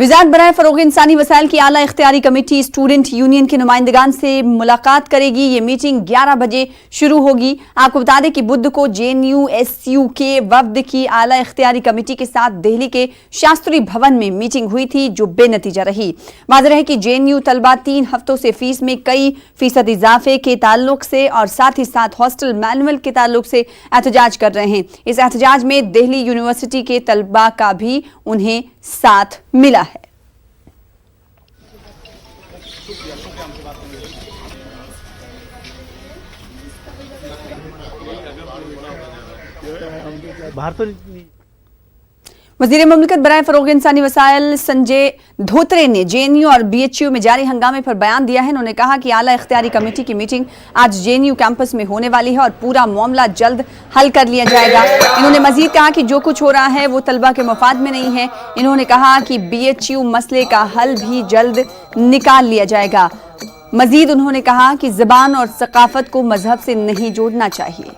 वज़ारत बराए फ़रोग़ इंसानी वसाइल की आला इख्तियारी कमेटी स्टूडेंट यूनियन के नुमाइंदगान से मुलाकात करेगी। ये मीटिंग 11 बजे शुरू होगी। आपको बता दें कि बुध को JNU-SU के वफ्द की आला इख्तियारी कमेटी के साथ दिल्ली के शास्त्री भवन में मीटिंग हुई थी, जो बेनतीजा रही। वाज़ेह है कि JNU तलबा 3 हफ्तों से फीस में कई फीसद इजाफे के ताल्लुक से और साथ ही साथ हॉस्टल मैनुअल के ताल्लुक से एहतजाज कर रहे हैं। इस एहतजाज में दिल्ली यूनिवर्सिटी के तलबा का भी उन्हें साथ मिला है। वज़ीर मुमलिकत बराए फ़रोग़ इंसानी वसाइल संजय धोत्रे ने JNU और BHU में जारी हंगामे पर बयान दिया है। उन्होंने कहा कि आला इख्तियारी कमेटी की मीटिंग आज JNU कैंपस में होने वाली है और पूरा मामला जल्द हल कर लिया जाएगा। इन्होंने मजीद कहा कि जो कुछ हो रहा है वो तलबा के मफाद में नहीं है। इन्होंने कहा कि BHU मसले का हल भी जल्द निकाल लिया जाएगा। मजीद उन्होंने कहा कि ज़बान और सकाफत को मजहब से नहीं जोड़ना चाहिए।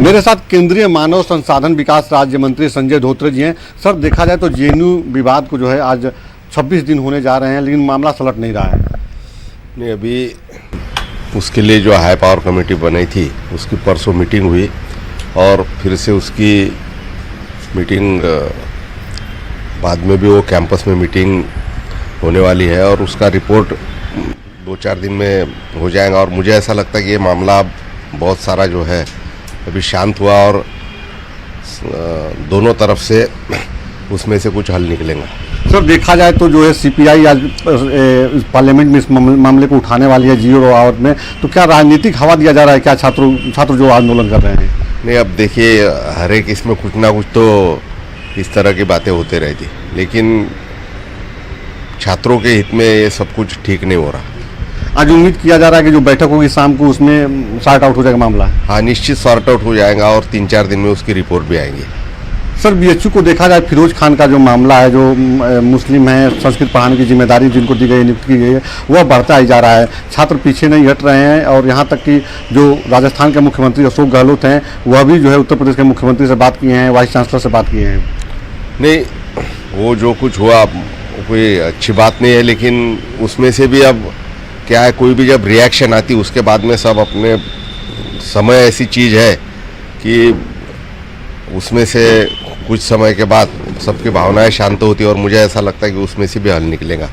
मेरे साथ केंद्रीय मानव संसाधन विकास राज्य मंत्री संजय धोत्रे जी हैं। सर, देखा जाए तो JNU विवाद को जो है आज 26 दिन होने जा रहे हैं, लेकिन मामला सलट नहीं रहा है। नहीं, अभी उसके लिए जो हाई पावर कमेटी बनाई थी उसकी परसों मीटिंग हुई और फिर से उसकी मीटिंग बाद में भी वो कैंपस में मीटिंग होने वाली है और उसका रिपोर्ट 2-4 दिन में हो जाएगा। और मुझे ऐसा लगता है कि ये मामला बहुत सारा जो है अभी शांत हुआ और दोनों तरफ से उसमें से कुछ हल निकलेगा। सर, देखा जाए तो जो है CPI आज पार्लियामेंट में इस मामले को उठाने वाली है 0 आवर में, तो क्या राजनीतिक हवा दिया जा रहा है क्या छात्र जो आंदोलन कर रहे हैं? नहीं, अब देखिए हर एक इसमें कुछ ना कुछ तो इस तरह की बातें होते रहती, लेकिन छात्रों के हित में ये सब कुछ ठीक नहीं हो रहा। आज उम्मीद किया जा रहा है कि जो बैठक होगी शाम को उसमें सॉर्ट आउट हो जाएगा मामला। हाँ, निश्चित सॉर्ट आउट हो जाएगा और 3-4 दिन में उसकी रिपोर्ट भी आएंगी। सर, BHU को देखा जाए, फिरोज खान का जो मामला है, जो मुस्लिम है, संस्कृत पढ़ाने की जिम्मेदारी जिनको दी गई नियुक्त की गई है, वह बढ़ता ही जा रहा है। छात्र पीछे नहीं हट रहे हैं और यहाँ तक कि जो राजस्थान के मुख्यमंत्री अशोक गहलोत हैं, वह भी जो है उत्तर प्रदेश के मुख्यमंत्री से बात किए हैं, वाइस चांसलर से बात किए हैं। नहीं, वो जो कुछ हुआ कोई अच्छी बात नहीं है, लेकिन उसमें से भी अब क्या है, कोई भी जब रिएक्शन आती उसके बाद में सब अपने समय ऐसी चीज़ है कि उसमें से कुछ समय के बाद सबकी भावनाएं शांत होती है और मुझे ऐसा लगता है कि उसमें से भी हल निकलेगा।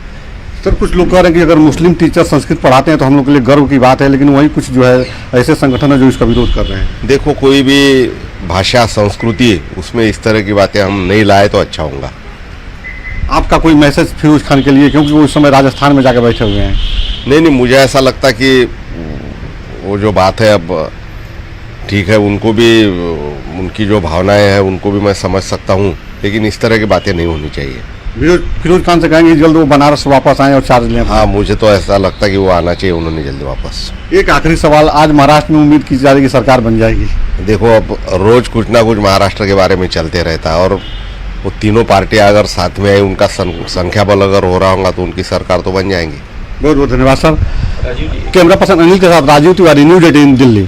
सर, कुछ लोग कह रहे हैं कि अगर मुस्लिम टीचर संस्कृत पढ़ाते हैं तो हम लोग के लिए गर्व की बात है, लेकिन वही कुछ जो है ऐसे संगठन है जो इसका विरोध कर रहे हैं। देखो, कोई भी भाषा संस्कृति उसमें इस तरह की बातें हम नहीं लाए तो अच्छा होगा। आपका कोई मैसेज फिरोज खान के लिए, क्योंकि वो उस समय राजस्थान में जाकर बैठे हुए हैं? नहीं, मुझे ऐसा लगता कि वो जो बात है अब ठीक है, उनको भी उनकी जो भावनाएं हैं उनको भी मैं समझ सकता हूँ, लेकिन इस तरह की बातें नहीं होनी चाहिए। फिरोज खान से कहेंगे जल्द वो बनारस वापस आए और चार्ज लें? हाँ, मुझे तो ऐसा लगता है कि वो आना चाहिए उन्होंने जल्दी वापस। एक आखिरी सवाल, आज महाराष्ट्र में उम्मीद की जा रही है कि सरकार बन जाएगी? देखो, अब रोज कुछ ना कुछ महाराष्ट्र के बारे में चलते रहता है और वो तीनों पार्टियां अगर साथ में आई, उनका संख्या बल अगर हो रहा होगा तो उनकी सरकार तो बन जाएंगी। बहुत बहुत धन्यवाद सर। कैमरा पर्सन अनिल के साथ राजीव तिवारी, न्यूज़ 18 दिल्ली।